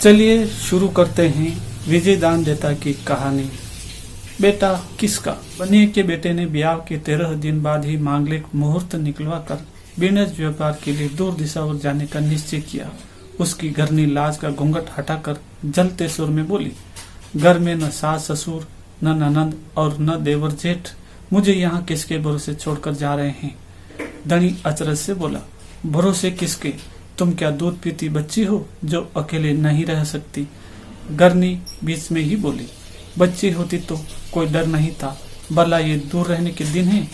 चलिए शुरू करते हैं विजय दान देता की कहानी। बेटा किसका? बनिए के बेटे ने ब्याह के 13 दिन बाद ही मांगलिक मुहूर्त निकलवा कर बिजनेस व्यापार के लिए दूर दिशावर जाने का निश्चय किया। उसकी घरनी लाज का घूंघट हटाकर जलते सुर में बोली, घर में न सास ससुर, न ननंद और न देवर जेठ, मुझे यहाँ किसके भरोसे छोड़कर जा रहे हैं? धनी अचरज से बोला, भरोसे किसके? तुम क्या दूध पीती बच्ची हो जो अकेले नहीं रह सकती? गरनी बीच में ही बोली, बच्ची होती तो कोई डर नहीं था, भला ये दूर रहने के दिन है।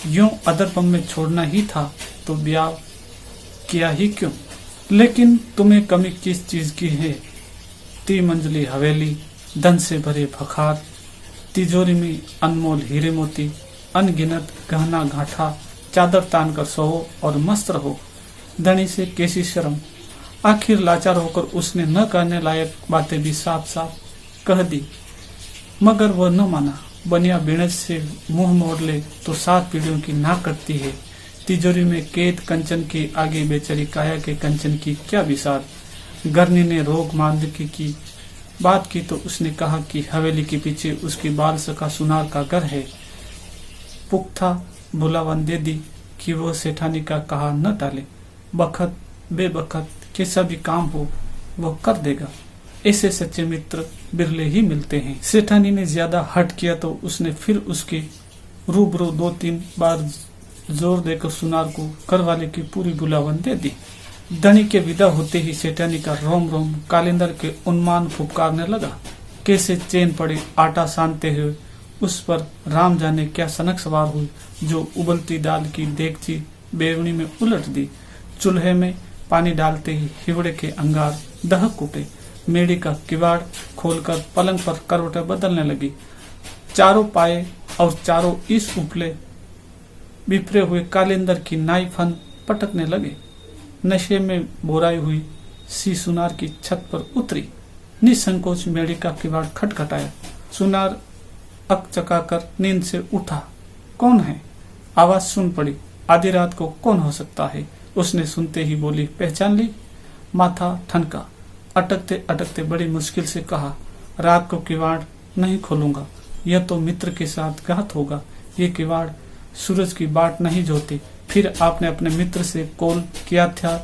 यूं अदरपम में छोड़ना ही था तो ब्याह किया ही क्यों? लेकिन तुम्हें कमी किस चीज की है? 3 मंजिली हवेली, धन से भरे भखार, तिजोरी में अनमोल हीरे मोती, अनगिनत गहना गांठा, चादर तान कर सोओ और मस्त रहो। धनी से कैसी शर्म। आखिर लाचार होकर उसने न कहने लायक बातें भी साफ साफ कह दी, मगर वह न माना। बनिया बिणज से मुंह मोड़ ले तो 7 पीढ़ियों की नाक कटती है। तिजोरी में कैद कंचन के आगे बेचारी काया के कंचन की क्या विसार। गरनी ने रोग मांदकी की बात की तो उसने कहा कि हवेली के पीछे उसकी बाल सका सुनार का घर है। पुख्ता बुलावन दे दी कि वो सेठानी का कहा न टाले। बखत बेबखत कैसा भी काम हो वो कर देगा। ऐसे सच्चे मित्र बिरले ही मिलते हैं। सेठानी ने ज्यादा हट किया तो उसने फिर उसके रूबरू 2-3 बार जोर देकर सुनार को घरवाले की पूरी बुलावन दे दी। धनी के विदा होते ही सेठानी का रोम रोम कालिंदर के उन्मान फुपकारने लगा। कैसे चैन पड़े आटा सानते हुए उस पर राम जाने क्या सनक सवार हुई, जो उबलती दाल की देगची बेवनी में उलट दी। चूल्हे में पानी डालते ही हिवड़े के अंगार दहक उठे। मेड़ी का किवाड़ खोलकर पलंग पर करवटें बदलने लगी। चारों पाए और चारों इस उपले बिफरे हुए कालिंदर की नाई फन पटकने लगे। नशे में बोराई हुई सी सुनार की छत पर उतरी। निसंकोच मेड़ी का किवाड़ खटखटाया। सुनार अकचकाकर नींद से उठा। कौन है? आवाज सुन पड़ी। आधी रात को कौन हो सकता है? उसने सुनते ही बोली, पहचान ली? माथा ठनका। अटकते अटकते बड़ी मुश्किल से कहा, रात को किवाड़ नहीं खोलूंगा, यह तो मित्र के साथ घात होगा। ये किवाड़ सूरज की बाट नहीं जोते। फिर आपने अपने मित्र से कॉल किया था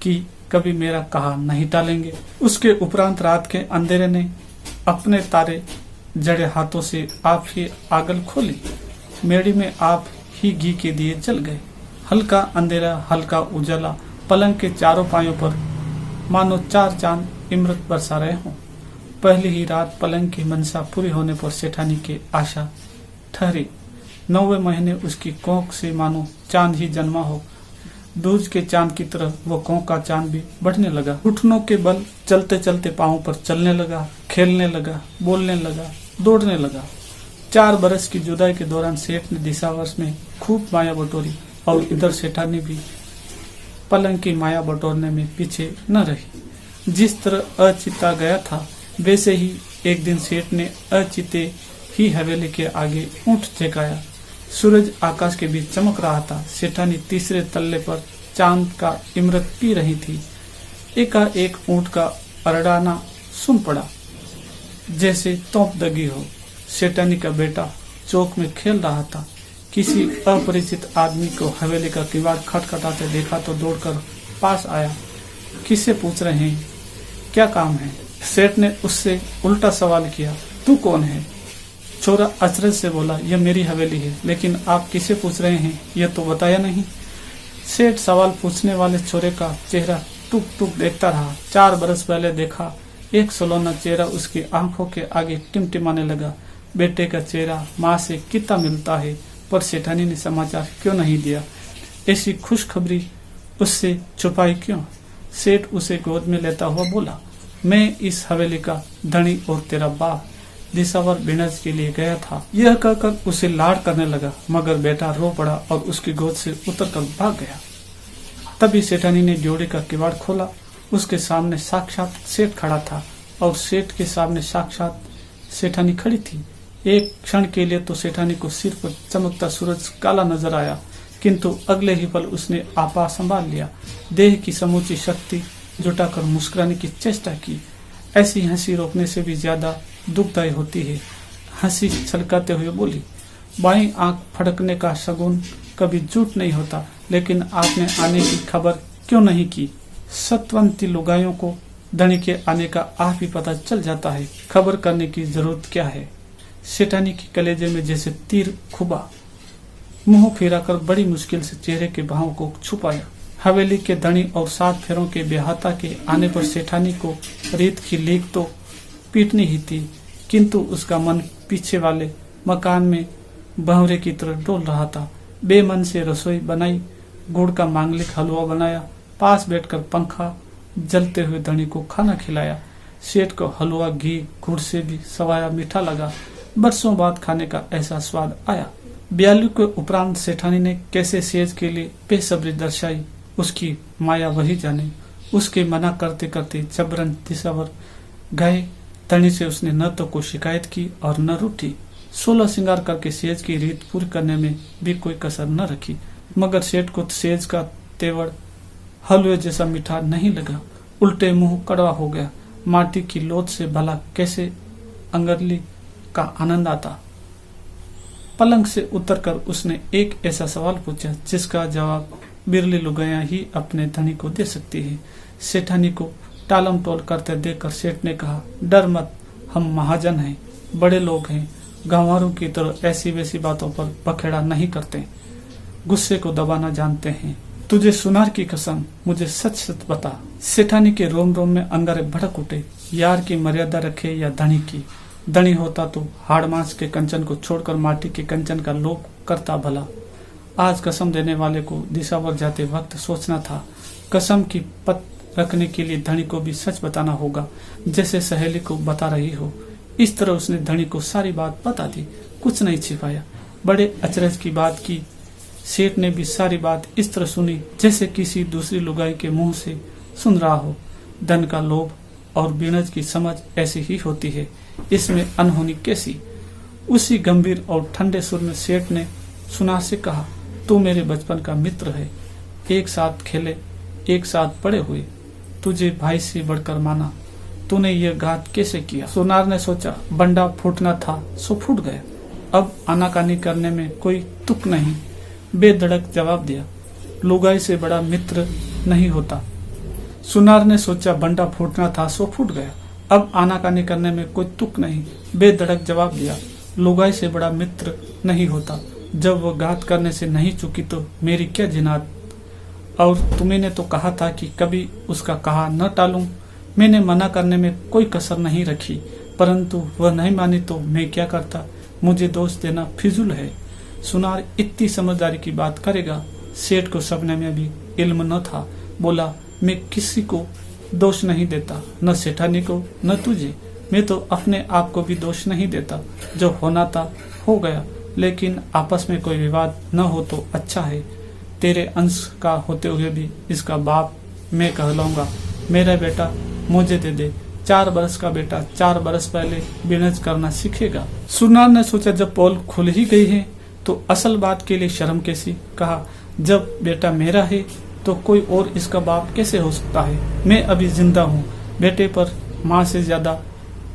कि कभी मेरा कहा नहीं टालेंगे। उसके उपरांत रात के अंधेरे ने अपने तारे जड़े हाथों से आप ही आगल खोली। मेड़ी में आप ही घी के दिए जल गए। हल्का अंधेरा, हल्का उजाला, पलंग के चारों पायों पर मानो 4 चांद इमरत बरसा रहे हों। पहली ही रात पलंग की मनसा पूरी होने पर सेठानी की आशा ठहरी। 9वें महीने उसकी कोंख से मानो चांद ही जन्मा हो। दूज के चांद की तरह वो कोंख का चांद भी बढ़ने लगा। घुटनों के बल चलते चलते पांवों पर चलने लगा, खेलने लगा, बोलने लगा, दौड़ने लगा। 4 बरस की जुदाई के दौरान सेठ ने दिशावर्ष में खूब माया बटोरी और इधर सेठानी भी पलंग की माया बटोरने में पीछे न रही। जिस तरह अचिता गया था वैसे ही एक दिन सेठ ने अचिते ही हवेली के आगे ऊंट टेकाया। सूरज आकाश के बीच चमक रहा था। सेठानी तीसरे तल्ले पर चांद का इमरत पी रही थी। एकाएक ऊंट का अरडाना सुन पड़ा, जैसे तोप दगी हो। सेठानी का बेटा चौक में खेल रहा था। किसी अपरिचित आदमी को हवेली का किवाड़ खटखटाते देखा तो दौड़कर पास आया। किससे पूछ रहे हैं? क्या काम है? सेठ ने उससे उल्टा सवाल किया, तू कौन है? छोरा अचरज से बोला, यह मेरी हवेली है, लेकिन आप किसे पूछ रहे हैं यह तो बताया नहीं। सेठ सवाल पूछने वाले छोरे का चेहरा टुक टुक देखता रहा। 4 बरस पहले देखा एक सलोना चेहरा उसकी आंखों के आगे टिमटिमाने लगा। बेटे का चेहरा माँ से कितना मिलता है, पर सेठानी ने समाचार क्यों नहीं दिया? ऐसी खुशखबरी उससे छुपाई क्यों? सेठ उसे गोद में लेता हुआ बोला, मैं इस हवेली का धनी और तेरा बाप दिशावर बिनज के लिए गया था। यह कहकर उसे लाड करने लगा, मगर बेटा रो पड़ा और उसकी गोद से उतरकर भाग गया। तभी सेठानी ने जोड़े का किवाड़ खोला। उसके सामने साक्षात सेठ खड़ा था और सेठ के सामने साक्षात सेठानी खड़ी थी। एक क्षण के लिए तो सेठानी को सिर पर चमकता सूरज काला नजर आया, किंतु अगले ही पल उसने आपा संभाल लिया। देह की समूची शक्ति जुटाकर मुस्कुराने की चेष्टा की। ऐसी हंसी रोकने से भी ज्यादा दुखदायी होती है। हंसी छलकाते हुए बोली, बाईं आंख फड़कने का शगुन कभी झूठ नहीं होता, लेकिन आपने आने की खबर क्यों नहीं की? सतवंती लुगाइयों को धनी के आने का आप ही पता चल जाता है, खबर करने की जरूरत क्या है? सेठानी के कलेजे में जैसे तीर खुबा। मुंह फिराकर बड़ी मुश्किल से चेहरे के भाव को छुपाया। हवेली के धनी और 7 फेरों के बेहाता के आने पर सेठानी को रेत की लीक तो पीटनी ही थी, किंतु उसका मन पीछे वाले मकान में भंवरे की तरह डोल रहा था। बेमन से रसोई बनाई, गुड़ का मांगलिक हलवा बनाया, पास बैठकर पंखा जलते हुए धनी को खाना खिलाया। सेठ को हलवा घी गुड़ से भी सवाया मीठा लगा। बरसों बाद खाने का ऐसा स्वाद आया। ब्यालू के उपरांत सेठानी ने कैसे सेज के लिए बेसब्री दर्शाई, उसकी माया वही जाने। उसके मना करते करते जबरन दिशावर गए। धनी से उसने न तो कोई शिकायत की और न रूठी। 16 श्रृंगार करके सेज की रीत पूरी करने में भी कोई कसर न रखी, मगर सेठ को सेज का तेवर हलवे जैसा मीठा नहीं लगा। उल्टे मुंह कड़वा हो गया। माटी की लोथ से भला कैसे अंगरली का आनंद आता। पलंग से उतरकर उसने एक ऐसा सवाल पूछा जिसका जवाब बिरली लुगाइयां ही अपने धनी को दे सकती है। सेठानी को टालम टोल करते देखकर सेठ ने कहा, डर मत, हम महाजन हैं, बड़े लोग हैं, गांवारों की तरह ऐसी वैसी बातों पर पखेड़ा नहीं करते, गुस्से को दबाना जानते हैं। तुझे सुनार की कसम, मुझे सच सच बता। सेठानी के रोम रोम में अंगारे भड़क उठे। यार की मर्यादा रखे या धनी की? धनी होता तो हाड़ मांस के कंचन को छोड़कर माटी के कंचन का लोभ करता भला। आज कसम देने वाले को दिशावर जाते वक्त सोचना था। कसम की पत रखने के लिए धनी को भी सच बताना होगा, जैसे सहेली को बता रही हो। इस तरह उसने धनी को सारी बात बता दी, कुछ नहीं छिपाया। बड़े अचरज की बात की। सेठ ने भी सारी बात इस तरह सुनी जैसे किसी दूसरी लुगाई के मुंह से सुन रहा हो। धन का लोभ और बीणज की समझ ऐसी ही होती है, इसमें अनहोनी कैसी? उसी गंभीर और ठंडे सुर में सेठ ने सुनार से कहा, तू मेरे बचपन का मित्र है, एक साथ खेले, एक साथ बड़े हुए, तुझे भाई से बढ़कर माना, तूने ये घात कैसे किया? सुनार ने सोचा, बंडा फूटना था सो फूट गया, अब आनाकानी करने में कोई तुक नहीं। बेधड़क जवाब दिया, लुगाई से बड़ा मित्र नहीं होता। सुनार ने सोचा, बंडा फूटना था सो फूट गया, अब आनाकानी करने में कोई तुक नहीं। बेधड़क जवाब दिया, लुगाई से बड़ा मित्र नहीं होता। जब वो घात करने से नहीं चुकी तो मेरी क्या जिनात? और तुमने तो कहा था कि कभी उसका कहा न टालूं। मैंने मना करने में कोई कसर नहीं रखी, परंतु वह नहीं मानी तो मैं क्या करता? मुझे दोष देना फिजूल है। सुनार इतनी समझदारी की बात करेगा, सेठ को सपने में भी इल्म न था। बोला, मैं किसी को दोष नहीं देता, न सेठानी को न तुझे। मैं तो अपने आप को भी दोष नहीं देता। जो होना था हो गया, लेकिन आपस में कोई विवाद न हो तो अच्छा है। तेरे अंश का होते हुए भी इसका बाप मैं कहलाऊंगा। मेरा बेटा मुझे दे दे। 4 बरस का बेटा 4 बरस पहले बिजनेस करना सीखेगा। सुनार ने सोचा, जब पोल खुल ही गई है तो असल बात के लिए शर्म कैसी? कहा, जब बेटा मेरा है तो कोई और इसका बाप कैसे हो सकता है? मैं अभी जिंदा हूँ। बेटे पर माँ से ज्यादा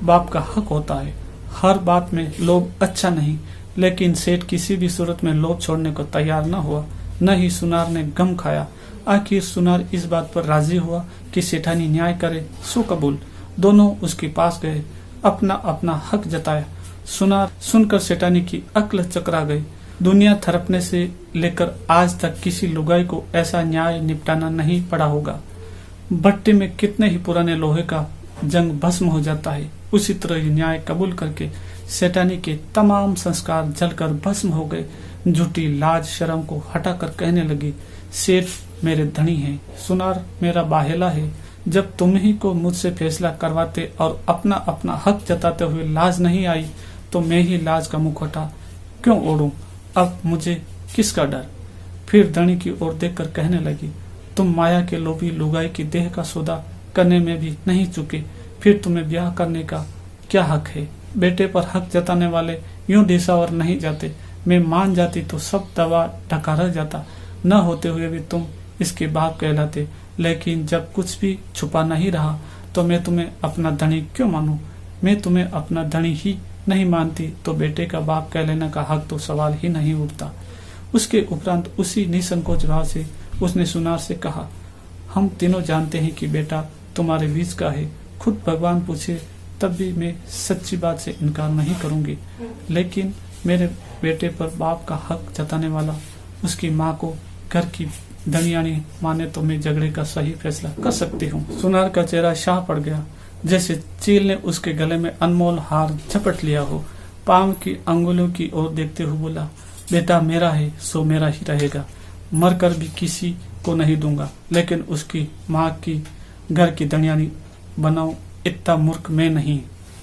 बाप का हक होता है। हर बात में लोभ अच्छा नहीं, लेकिन सेठ किसी भी सूरत में लोभ छोड़ने को तैयार न हुआ, न ही सुनार ने गम खाया। आखिर सुनार इस बात पर राजी हुआ कि सेठानी न्याय करे सो कबूल। दोनों उसके पास गए, अपना अपना हक जताया। सुनार सुनकर सेठानी की अक्ल चकरा गई। दुनिया थरपने से लेकर आज तक किसी लुगाई को ऐसा न्याय निपटाना नहीं पड़ा होगा। भट्टी में कितने ही पुराने लोहे का जंग भस्म हो जाता है, उसी तरह ये न्याय कबूल करके सेठानी के तमाम संस्कार जलकर भस्म हो गए। झूठी लाज शर्म को हटाकर कहने लगी, सेठ मेरे धनी हैं, सुनार मेरा बाहेला है। जब तुम ही को मुझसे फैसला करवाते और अपना अपना हक जताते हुए लाज नहीं आई तो मैं ही लाज का मुखौटा क्यों ओढ़ूं? अब मुझे किसका डर? फिर धनी की ओर देखकर कहने लगी, तुम माया के लोभी लुगाई की देह का सौदा करने में भी नहीं चुके, फिर तुम्हें ब्याह करने का क्या हक है? बेटे पर हक जताने वाले यूं दिशावर नहीं जाते। मैं मान जाती तो सब दवा ढका रह जाता। न होते हुए भी तुम इसके बाप कहलाते। लेकिन जब कुछ भी छुपा नहीं रहा तो मैं तुम्हें अपना धनी क्यों मानूं? मैं तुम्हें अपना धनी ही नहीं मानती तो बेटे का बाप कह लेने का हक तो सवाल ही नहीं उठता। उसके उपरांत उसी निसंकोच भाव से उसने सुनार से कहा, हम तीनों जानते हैं कि बेटा तुम्हारे बीच का है। खुद भगवान पूछे तब भी मैं सच्ची बात से इनकार नहीं करूंगी, लेकिन मेरे बेटे पर बाप का हक जताने वाला उसकी माँ को घर की धनियानी माने तो मैं झगड़े का सही फैसला कर सकती हूँ। सुनार का चेहरा शाह पड़ गया, जैसे चील ने उसके गले में अनमोल हार झपट लिया हो। पांव की अंगुलियों की ओर देखते हुए बोला, बेटा मेरा है सो मेरा ही रहेगा, मरकर भी किसी को नहीं दूंगा, लेकिन उसकी माँ की घर की धनियानी बनाऊं इतना मूर्ख मैं नहीं।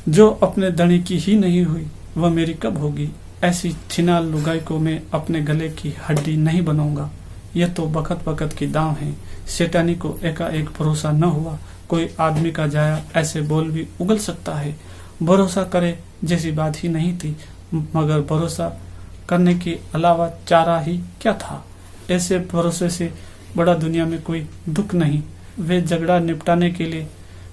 जो अपने धनी की ही नहीं हुई वह मेरी कब होगी? ऐसी छिनाल लुगाई को मैं अपने गले की हड्डी नहीं बनाऊंगा। यह तो बखत बखत की दांव है। सेठानी को एकाएक भरोसा न हुआ, कोई आदमी का जाया ऐसे बोल भी उगल सकता है। भरोसा करे जैसी बात ही नहीं थी, मगर भरोसा करने के अलावा चारा ही क्या था? ऐसे भरोसे से बड़ा दुनिया में कोई दुख नहीं। वे झगड़ा निपटाने के लिए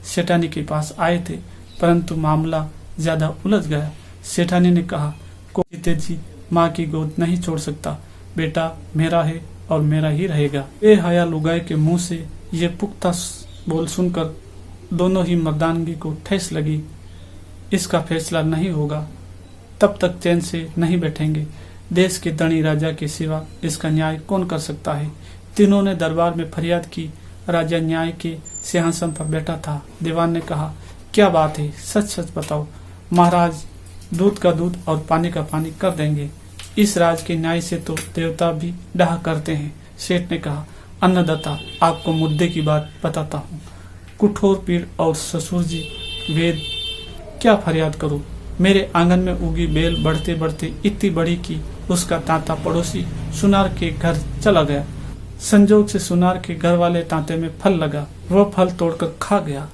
सेठानी के पास आए थे, परंतु मामला ज्यादा उलझ गया। सेठानी ने कहा, कोई जीते जी माँ की गोद नहीं छोड़ सकता। बेटा मेरा है और मेरा ही रहेगा। बेहया लुगाई के मुंह से ये पुख्ता बोल सुनकर दोनों ही मर्दानगी को ठेस लगी। इसका फैसला नहीं होगा तब तक चैन से नहीं बैठेंगे। देश के धनी राजा के सिवा इसका न्याय कौन कर सकता है? तीनों ने दरबार में फरियाद की। राजा न्याय के सिंहासन पर बैठा था। दीवान ने कहा, क्या बात है, सच सच बताओ। महाराज दूध का दूध और पानी का पानी कर देंगे। इस राज के न्याय से तो देवता भी डाह करते हैं। सेठ ने कहा, अन्नदाता आपको मुद्दे की बात बताता हूँ। कुठोर पीड़ और ससुर जी वेद क्या फरियाद करूँ। मेरे आंगन में उगी बेल बढ़ते बढ़ते इतनी बड़ी कि उसका तांता पड़ोसी सुनार के घर चला गया। संजोग से सुनार के घर वाले तांते में फल लगा, वह फल तोड़कर खा गया।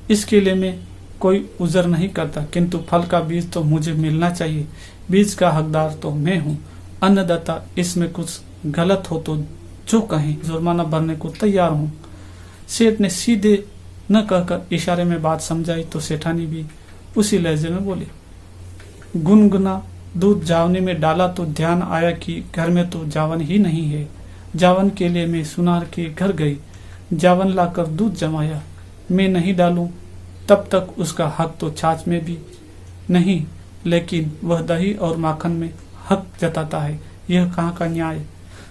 इसके लिए मैं कोई उजर नहीं करता, किंतु फल का बीज तो मुझे मिलना चाहिए। बीज का हकदार तो मैं हूँ। अन्नदाता इसमें कुछ गलत हो तो जो कहें, जुर्माना भरने को तैयार हूँ। सेठ ने सीधे न कहकर इशारे में बात समझाई तो सेठानी भी उसी लहजे में बोली, गुनगुना दूध जावने में डाला तो ध्यान आया कि घर में तो जावन ही नहीं है। जावन के लिए मैं सुनार के घर गई, जावन लाकर दूध जमाया। मैं नहीं डालूं तब तक उसका हक तो छाछ में भी नहीं, लेकिन वह दही और माखन में हक जताता है। यह कहाँ का न्याय?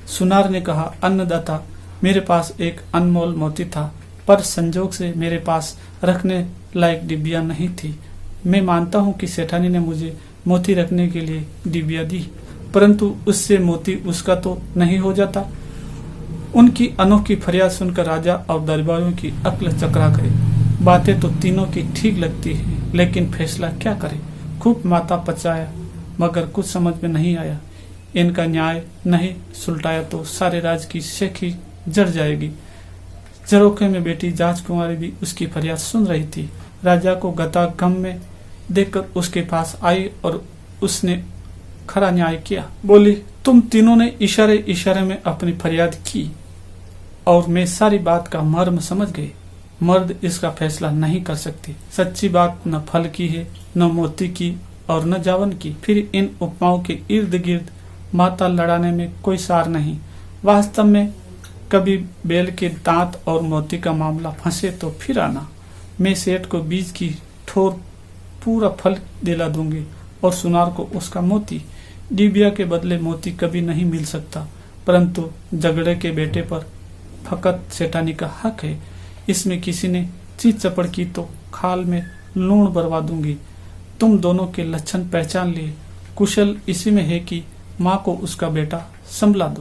सुनार ने कहा, अन्नदाता मेरे पास एक अनमोल मोती था, पर संजोग से मेरे पास रखने लायक डिबिया नहीं थी। मैं मानता हूँ कि सेठानी ने मुझे मोती रखने के लिए डिबिया दी, परंतु उससे मोती उसका तो नहीं हो जाता। उनकी अनोखी फरियाद सुनकर राजा और दरबारियों की अक्ल चकरा गई। बातें तो तीनों की ठीक लगती है, लेकिन फैसला क्या करे? खूब माथा पचाया मगर कुछ समझ में नहीं आया। इनका न्याय नहीं सुलटाया तो सारे राज की शेखी जड़ जाएगी। झरोखे में बेटी जांच कुमारी भी उसकी फरियाद सुन रही थी। राजा को गता गम में देखकर उसके पास आई और उसने खरा न्याय किया। बोली, तुम तीनों ने इशारे इशारे में अपनी फरियाद की और मैं सारी बात का मर्म समझ गई। मर्द इसका फैसला नहीं कर सकती। सच्ची बात न फल की है, न मोती की और न जावन की। फिर इन उपमाओं के इर्द गिर्द माता लड़ाने में कोई सार नहीं। वास्तव में कभी बेल के दांत और मोती का मामला फंसे तो फिर आना। मैं सेठ को बीज की ठोर पूरा फल दिला दूंगी और सुनार को उसका मोती। डिबिया के बदले मोती कभी नहीं मिल सकता, परंतु झगड़े के बेटे पर फकत सेठानी का हक है। इसमें किसी ने चीज चपड़ की तो खाल में लूण बरवा दूंगी। तुम दोनों के लक्षण पहचान लिए। कुशल इसी में है कि माँ को उसका बेटा संभला दो।